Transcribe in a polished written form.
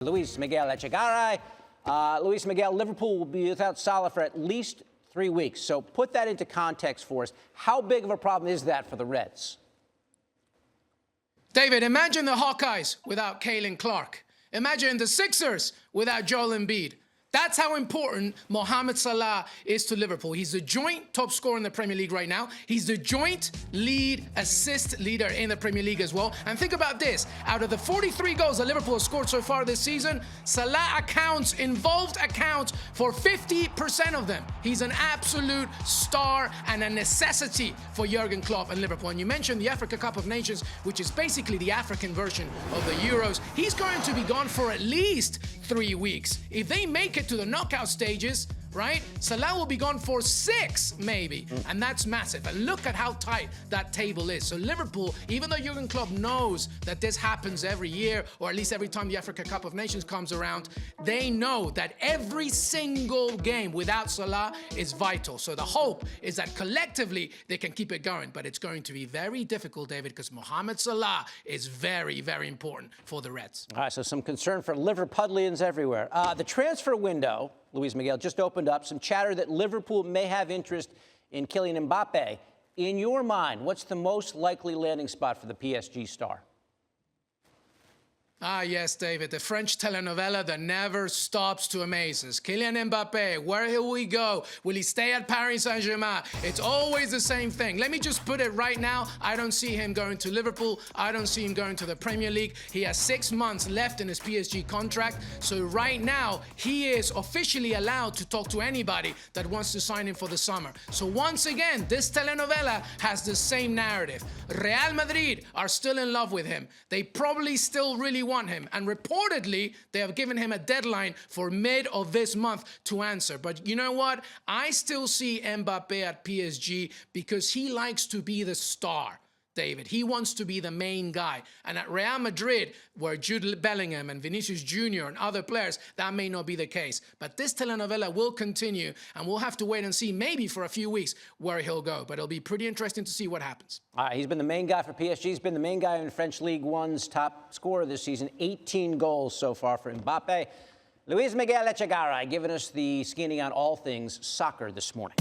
Luis Miguel Echegaray. Luis Miguel, Liverpool will be without Salah for at least 3 weeks. So put that into context for us. How big of a problem is that for the Reds? David, imagine the Hawkeyes without Kylian Clark. Imagine the Sixers without Joel Embiid. That's how important Mohamed Salah is to Liverpool. He's the joint top scorer in the Premier League right now. He's the joint lead assist leader in the Premier League as well. And think about this. Out of the 43 goals that Liverpool has scored so far this season, Salah accounts for 50% of them. He's an absolute star and a necessity for Jurgen Klopp and Liverpool. And you mentioned the Africa Cup of Nations, which is basically the African version of the Euros. He's going to be gone for at least 3 weeks. If they make it to the knockout stages, right, Salah will be gone for 6 maybe, and that's massive. And look at how tight that table is. So Liverpool, even though Jurgen Klopp knows that this happens every year, or at least every time the Africa Cup of Nations comes around, they know that every single game without Salah is vital. So the hope is that collectively they can keep it going, but it's going to be very difficult, David, because Mohamed Salah is very, very important for the Reds. All right, so some concern for Liverpudlians everywhere. The transfer window, Luis Miguel, just opened up. Some chatter that Liverpool may have interest in Kylian Mbappe. In your mind, what's the most likely landing spot for the PSG star? Ah, yes, David, the French telenovela that never stops to amaze us. Kylian Mbappe, where will he go? Will he stay at Paris Saint-Germain? It's always the same thing. Let me just put it right now. I don't see him going to Liverpool. I don't see him going to the Premier League. He has 6 months left in his PSG contract. So right now, he is officially allowed to talk to anybody that wants to sign him for the summer. So once again, this telenovela has the same narrative. Real Madrid are still in love with him. They probably still really want him, and reportedly they have given him a deadline for mid of this month to answer. But you know what? I still see Mbappe at PSG because he likes to be the star, David. He wants to be the main guy. And at Real Madrid, where Jude Bellingham and Vinicius Jr. and other players, that may not be the case. But this telenovela will continue, and we'll have to wait and see, maybe for a few weeks, where he'll go. But it'll be pretty interesting to see what happens. All right, he's been the main guy for PSG. He's been the main guy in French League One's top scorer this season. 18 goals so far for Mbappe. Luis Miguel Echegaray giving us the skinny on all things soccer this morning.